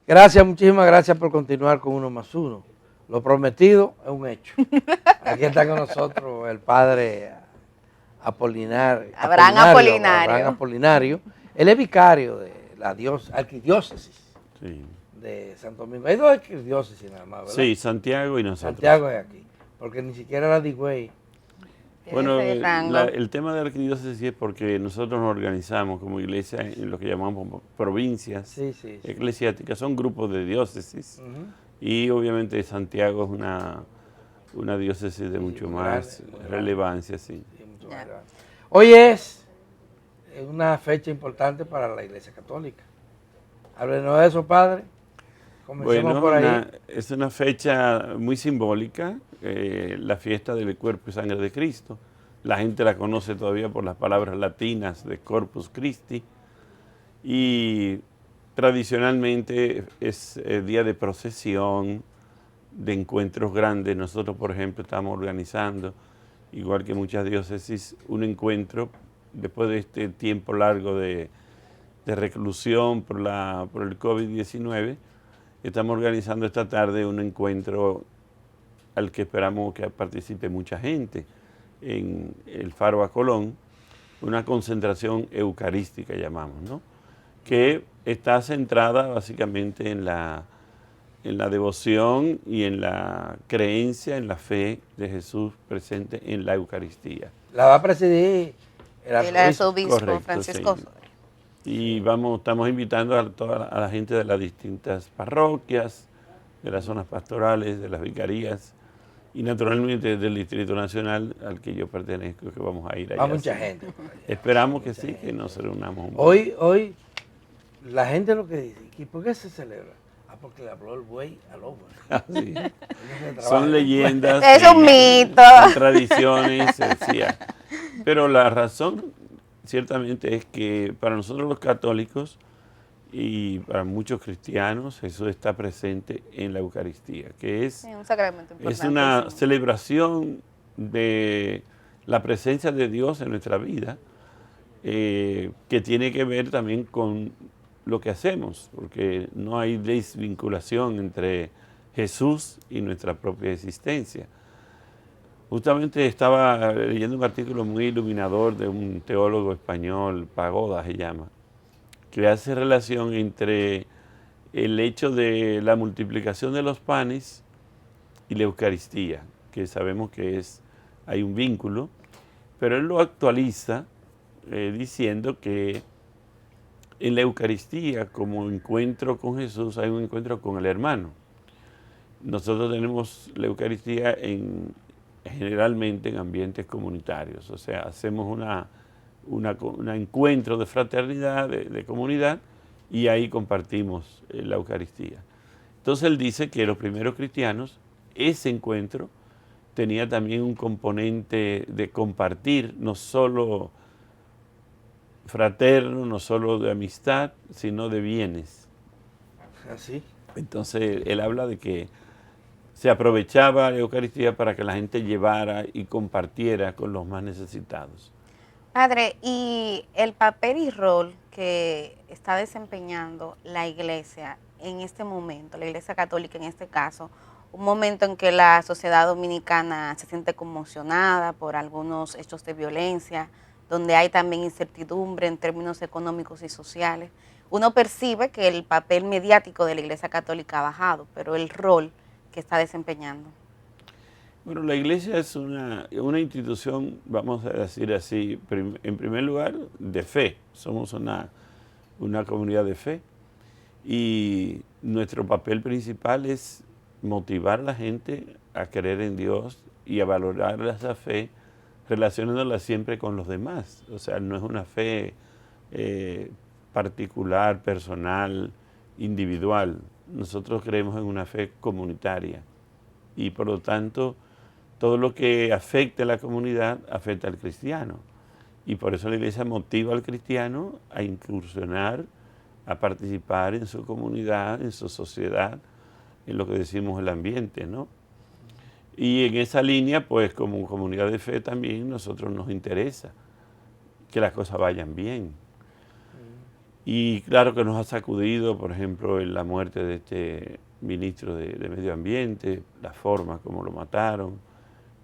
Gracias, muchísimas gracias por continuar con Uno más Uno. Lo prometido es un hecho. Aquí está con nosotros el padre Abraham Abraham Apolinario. Apolinario. Él es vicario de la arquidiócesis Sí. de Santo Domingo. Hay dos arquidiócesis nada más, ¿verdad? Sí, Santiago y nosotros. Santiago es aquí, porque ni siquiera la de Higüey. Bueno, Ese rango. el tema de la arquidiócesis es porque nosotros nos organizamos como iglesia en lo que llamamos provincias Sí, sí, sí. eclesiásticas, son grupos de diócesis Ujú. y obviamente Santiago es una diócesis de Sí, mucho muy más grande, muy relevancia, sí. Sí, mucho Ya. más grande. Hoy es una fecha importante para la Iglesia Católica. Háblenos de eso, padre. Comencemos Bueno, por ahí. es una fecha muy simbólica, la fiesta del cuerpo y sangre de Cristo. La gente la conoce todavía por las palabras latinas de Corpus Christi y tradicionalmente es día de procesión, de encuentros grandes. Nosotros, por ejemplo, estamos organizando, igual que muchas diócesis, un encuentro después de este tiempo largo de reclusión por el COVID-19. Estamos organizando esta tarde un encuentro al que esperamos que participe mucha gente en el Faro a Colón, una concentración eucarística llamamos, ¿no? Que está centrada básicamente en la devoción y en la creencia, en la fe de Jesús presente en la Eucaristía. La va a presidir el El arzobispo. arzobispo Correcto, Francisco sí. Osorio. Y estamos invitando a la gente de las distintas parroquias, de las zonas pastorales, de las vicarías y naturalmente del Distrito Nacional al que yo pertenezco, que vamos a ir allá. Va mucha sí. gente. por allá. Esperamos que Mucha sí, gente. que nos reunamos un poco. Hoy, la gente lo que dice, ¿y por qué se celebra? Ah, porque le habló el buey al hombre. Sí. Ellos se trabajan. Son leyendas. Es un mito. Son tradiciones, se decía. Pero la razón, ciertamente, es que para nosotros los católicos y para muchos cristianos, Jesús está presente en la Eucaristía, que es, Sí, un sacramento es importantísimo. una celebración de la presencia de Dios en nuestra vida, que tiene que ver también con lo que hacemos, porque no hay desvinculación entre Jesús y nuestra propia existencia. Justamente estaba leyendo un artículo muy iluminador de un teólogo español, Pagoda se llama, que hace relación entre el hecho de la multiplicación de los panes y la Eucaristía, que sabemos que hay un vínculo, pero él lo actualiza diciendo que en la Eucaristía, como encuentro con Jesús, hay un encuentro con el hermano. Nosotros tenemos la Eucaristía generalmente en ambientes comunitarios, o sea, hacemos un encuentro de fraternidad, de comunidad, y ahí compartimos la Eucaristía. Entonces él dice que los primeros cristianos, ese encuentro tenía también un componente de compartir, no solo fraterno, no solo de amistad, sino de bienes. Así. Entonces él habla de que se aprovechaba la Eucaristía para que la gente llevara y compartiera con los más necesitados. Padre, y el papel y rol que está desempeñando la Iglesia en este momento, la Iglesia Católica en este caso, un momento en que la sociedad dominicana se siente conmocionada por algunos hechos de violencia, donde hay también incertidumbre en términos económicos y sociales. Uno percibe que el papel mediático de la Iglesia Católica ha bajado, pero el rol que está desempeñando. Bueno, la iglesia es una institución, vamos a decir así, en primer lugar, de fe. Somos una comunidad de fe y nuestro papel principal es motivar a la gente a creer en Dios y a valorar esa fe, relacionándola siempre con los demás. O sea, no es una fe particular, personal, individual. Nosotros creemos en una fe comunitaria y por lo tanto todo lo que afecte a la comunidad afecta al cristiano. Y por eso la iglesia motiva al cristiano a incursionar, a participar en su comunidad, en su sociedad, en lo que decimos el ambiente, ¿no? Y en esa línea, pues como comunidad de fe también nosotros nos interesa que las cosas vayan bien. Y claro que nos ha sacudido, por ejemplo, en la muerte de este ministro de Medio Ambiente, la forma como lo mataron.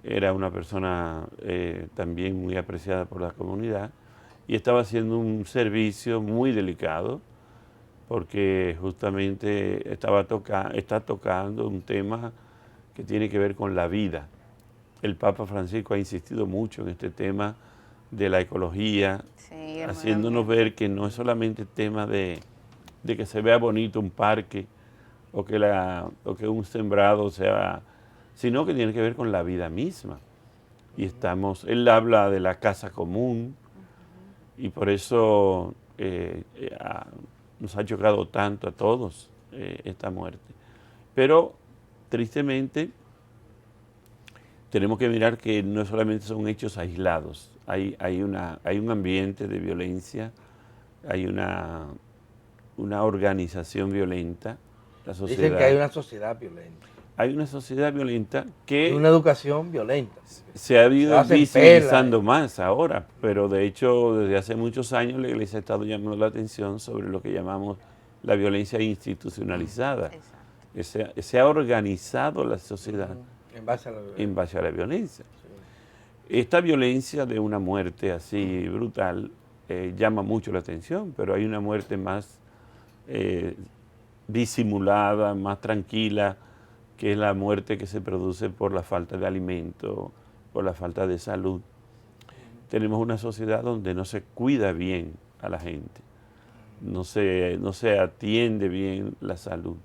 Era una persona también muy apreciada por la comunidad y estaba haciendo un servicio muy delicado porque justamente está tocando un tema que tiene que ver con la vida. El Papa Francisco ha insistido mucho en este tema de la ecología, Sí, haciéndonos ver que no es solamente tema de que se vea bonito un parque o que un sembrado sea, sino que tiene que ver con la vida misma. Y él habla de la casa común y por eso nos ha chocado tanto a todos esta muerte. Pero tristemente tenemos que mirar que no solamente son hechos aislados, hay un ambiente de violencia, hay una organización violenta, la sociedad. Dicen que hay una sociedad violenta. Hay una sociedad violenta que Y una educación violenta. se ha ido hacen visibilizando pela, más ahora, pero de hecho desde hace muchos años la Iglesia ha estado llamando la atención sobre lo que llamamos la violencia institucionalizada. Se ha organizado la sociedad en base a la violencia. en base a la violencia. Esta violencia de una muerte así brutal llama mucho la atención, pero hay una muerte más disimulada, más tranquila, que es la muerte que se produce por la falta de alimento, por la falta de salud. Tenemos una sociedad donde no se cuida bien a la gente, no se atiende bien la salud.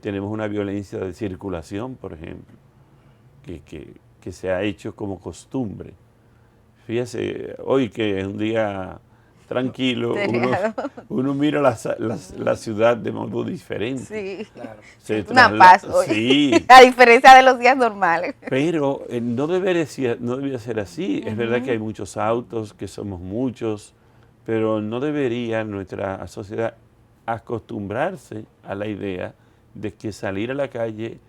Tenemos una violencia de circulación, por ejemplo, que se ha hecho como costumbre. Fíjese, hoy que es un día tranquilo, uno mira la ciudad de modo diferente. Sí, Claro. una paz hoy, sí, a diferencia de los días normales. pero no debería ser así. Es verdad que hay muchos autos, que somos muchos, pero no debería nuestra sociedad acostumbrarse a la idea de que salir a la calle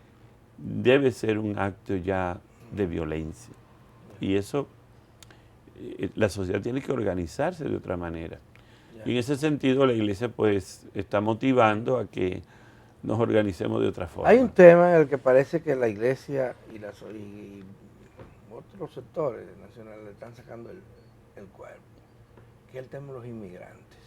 debe ser un acto ya de violencia. Y eso, la sociedad tiene que organizarse de otra manera. Y en ese sentido la Iglesia pues está motivando a que nos organicemos de otra forma. Hay un tema en el que parece que la Iglesia y otros sectores nacionales le están sacando el cuerpo, que es el tema de los inmigrantes.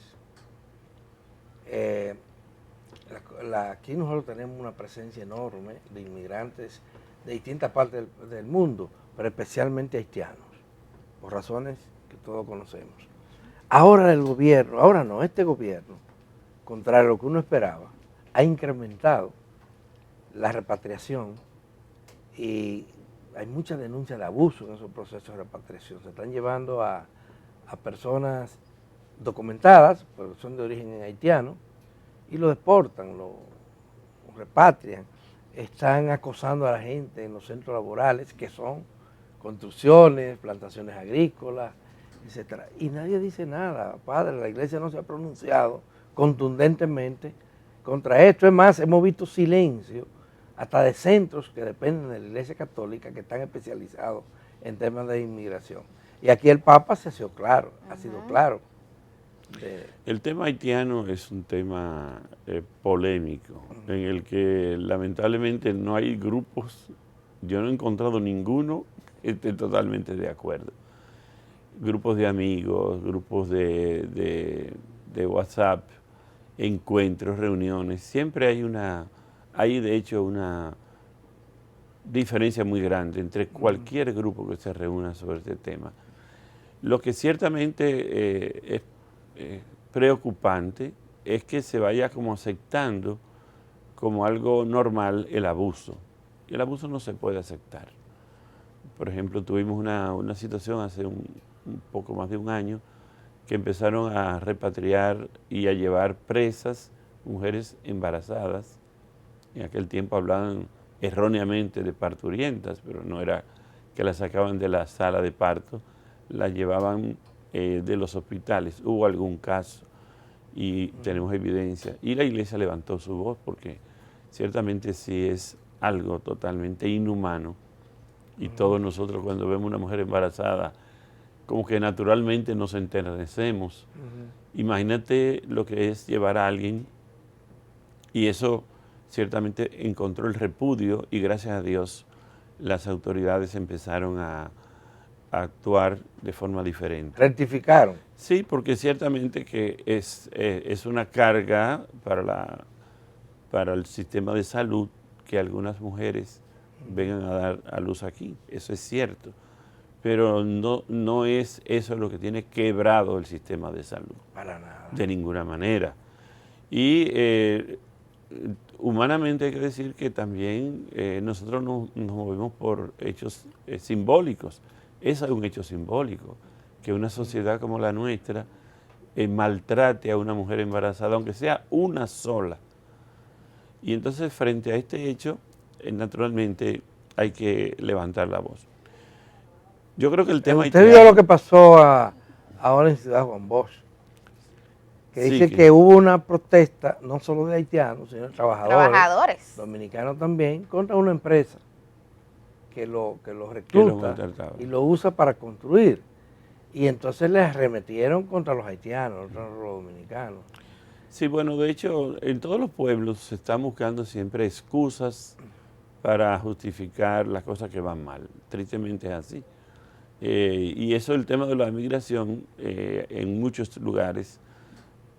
Aquí nosotros tenemos una presencia enorme de inmigrantes de distintas partes del mundo, pero especialmente haitianos, por razones que todos conocemos. Este gobierno, contrario a lo que uno esperaba, ha incrementado la repatriación y hay muchas denuncias de abuso en esos procesos de repatriación. Se están llevando a personas documentadas, pero son de origen haitiano, y lo deportan, lo repatrian. Están acosando a la gente en los centros laborales, que son construcciones, plantaciones agrícolas, etc. Y nadie dice nada, padre, la Iglesia no se ha pronunciado contundentemente contra esto. Es más, hemos visto silencio hasta de centros que dependen de la Iglesia Católica, que están especializados en temas de inmigración. Y aquí el Papa ha sido claro. El tema haitiano es un tema polémico, en el que lamentablemente no hay grupos, yo no he encontrado ninguno que esté totalmente de acuerdo. Grupos de amigos, grupos de WhatsApp, encuentros, reuniones, siempre hay de hecho una diferencia muy grande entre cualquier grupo que se reúna sobre este tema. Lo que ciertamente es preocupante es que se vaya como aceptando como algo normal el abuso. Y el abuso no se puede aceptar. Por ejemplo, tuvimos una situación hace un poco más de un año que empezaron a repatriar y a llevar presas mujeres embarazadas. En aquel tiempo hablaban erróneamente de parturientas, pero no era que las sacaban de la sala de parto, las llevaban de los hospitales. Hubo algún caso y tenemos evidencia. Y la Iglesia levantó su voz porque ciertamente sí es algo totalmente inhumano. Y todos nosotros cuando vemos una mujer embarazada como que naturalmente nos enternecemos. Imagínate lo que es llevar a alguien, y eso ciertamente encontró el repudio, y gracias a Dios las autoridades empezaron a actuar de forma diferente. Rectificaron. Sí, porque ciertamente que es una carga para el sistema de salud que algunas mujeres vengan a dar a luz aquí. Eso es cierto. Pero no es eso lo que tiene quebrado el sistema de salud. Para nada. De ninguna manera. Y humanamente hay que decir que también nosotros nos movemos por hechos simbólicos. Eso es un hecho simbólico, que una sociedad como la nuestra maltrate a una mujer embarazada, aunque sea una sola. Y entonces frente a este hecho, naturalmente hay que levantar la voz. Yo creo que el tema Usted vio lo que pasó ahora en Ciudad Juan Bosch, que Sí, dice que- que hubo una protesta, no solo de haitianos, sino de Trabajadores. dominicanos también, contra una empresa que lo recluta maltrataba. y lo usa para construir. Y entonces le arremetieron contra los haitianos, contra los dominicanos. Sí, bueno, de hecho, en todos los pueblos se están buscando siempre excusas para justificar las cosas que van mal. Tristemente es así. Y eso, el tema de la migración, en muchos lugares,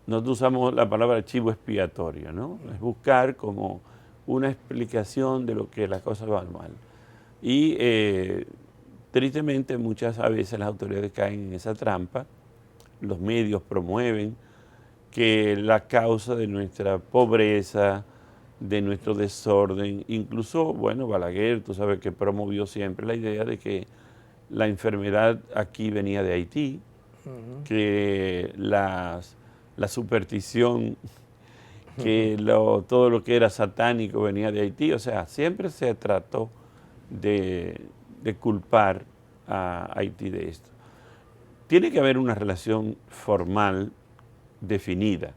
nosotros usamos la palabra chivo expiatorio, ¿no? Es buscar como una explicación de lo que las cosas van mal. Y tristemente muchas veces las autoridades caen en esa trampa, los medios promueven que la causa de nuestra pobreza, de nuestro desorden, incluso, bueno, Balaguer, tú sabes que promovió siempre la idea de que la enfermedad aquí venía de Haití, que la superstición, que todo lo que era satánico venía de Haití, o sea, siempre se trató de culpar a Haití de esto. Tiene que haber una relación formal definida.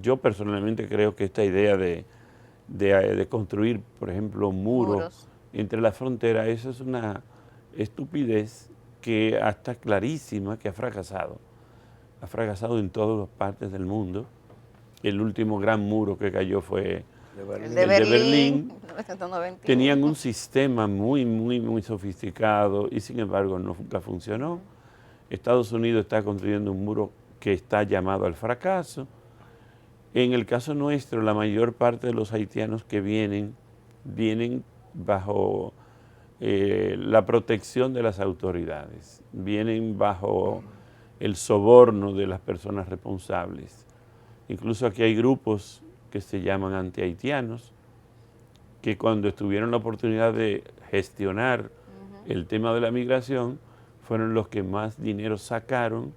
Yo personalmente creo que esta idea de construir, por ejemplo, muros entre las fronteras, eso es una estupidez que hasta clarísima que ha fracasado. Ha fracasado en todas las partes del mundo. El último gran muro que cayó fue El de Berlín, 1991. Tenían un sistema muy sofisticado y sin embargo nunca funcionó. Estados Unidos está construyendo un muro que está llamado al fracaso. En el caso nuestro, la mayor parte de los haitianos que vienen bajo la protección de las autoridades, vienen bajo el soborno de las personas responsables. Incluso aquí hay grupos que se llaman antihaitianos, que cuando tuvieron la oportunidad de gestionar el tema de la migración, fueron los que más dinero sacaron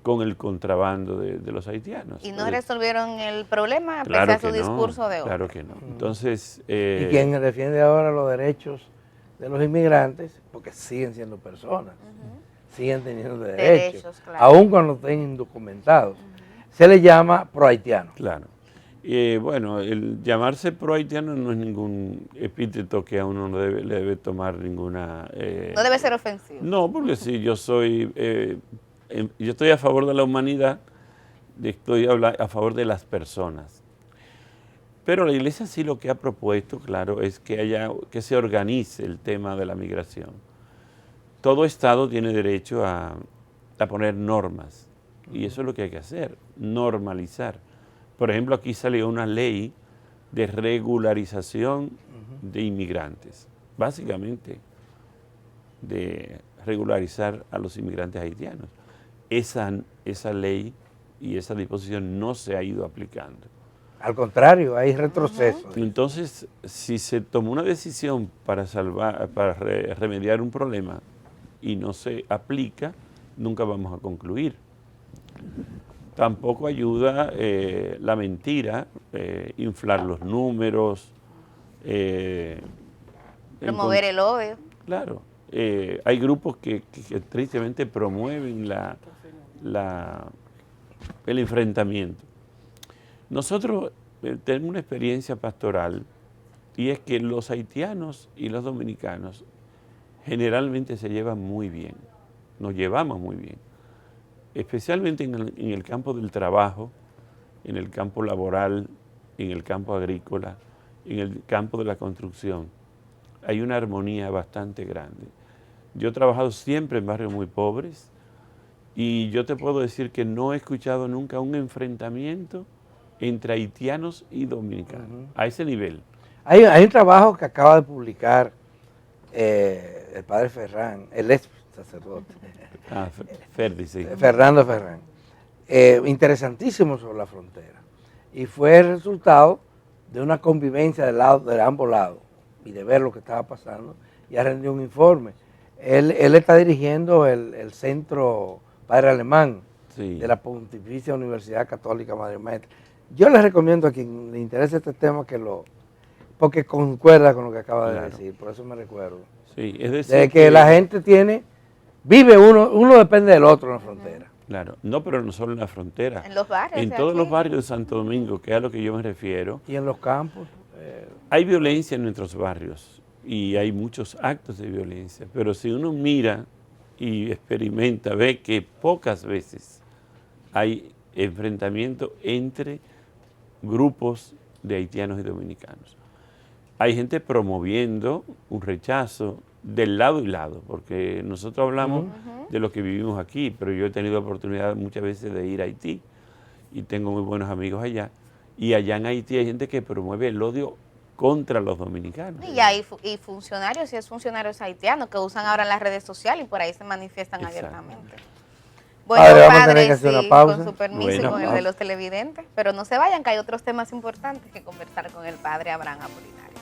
con el contrabando de los haitianos. Y no resolvieron el problema a Claro pesar de que su no, discurso de hoy. claro que no. Entonces, Y quien defiende ahora los derechos de los inmigrantes, porque siguen siendo personas, siguen teniendo derechos, Claro. aun cuando estén indocumentados. Se le llama pro-haitiano. claro. Bueno, el llamarse pro-haitiano no es ningún epíteto que a uno no le debe tomar ninguna... No debe ser ofensivo. No, porque sí, yo estoy a favor de la humanidad, estoy a favor de las personas. Pero la Iglesia sí lo que ha propuesto, claro, es que se organice el tema de la migración. Todo Estado tiene derecho a poner normas, y eso es lo que hay que hacer, normalizar. Por ejemplo, aquí salió una ley de regularización de inmigrantes, básicamente de regularizar a los inmigrantes haitianos. Esa ley y esa disposición no se ha ido aplicando. Al contrario, hay retroceso. Entonces, si se tomó una decisión para remediar un problema y no se aplica, nunca vamos a concluir. Tampoco ayuda la mentira, inflar los números. Promover el odio. Claro, hay grupos que tristemente promueven el enfrentamiento. Nosotros tenemos una experiencia pastoral y es que los haitianos y los dominicanos generalmente se llevan muy bien. nos llevamos muy bien, especialmente en el campo del trabajo, en el campo laboral, en el campo agrícola, en el campo de la construcción. Hay una armonía bastante grande. Yo he trabajado siempre en barrios muy pobres y yo te puedo decir que no he escuchado nunca un enfrentamiento entre haitianos y dominicanos, a ese nivel. Hay un trabajo que acaba de publicar el padre Ferran, el ex sacerdote, Ferdi, sí. Fernando Ferran, interesantísimo sobre la frontera. Y fue el resultado de una convivencia de ambos lados y de ver lo que estaba pasando, y ha rendido un informe. Él está dirigiendo el Centro Padre Alemán de la Pontificia Universidad Católica Madre Maestra. Yo les recomiendo a quien le interese este tema porque concuerda con lo que acaba de decir, por eso me recuerdo. Sí, es decir, de que la gente vive uno depende del otro en la frontera. Claro, no, pero no solo en la frontera. En los barrios. En todos los barrios de Santo Domingo, que es a lo que yo me refiero. Y en los campos. Hay violencia en nuestros barrios y hay muchos actos de violencia, pero si uno mira y experimenta, ve que pocas veces hay enfrentamiento entre grupos de haitianos y dominicanos. Hay gente promoviendo un rechazo del lado y lado, porque nosotros hablamos de lo que vivimos aquí, pero yo he tenido oportunidad muchas veces de ir a Haití y tengo muy buenos amigos allá, y allá en Haití hay gente que promueve el odio contra los dominicanos. Y hay funcionarios y exfuncionarios haitianos que usan ahora las redes sociales y por ahí se manifiestan abiertamente. Bueno, padre, sí, con su permiso y con el de los televidentes, pero no se vayan, que hay otros temas importantes que conversar con el padre Abraham Apolinario.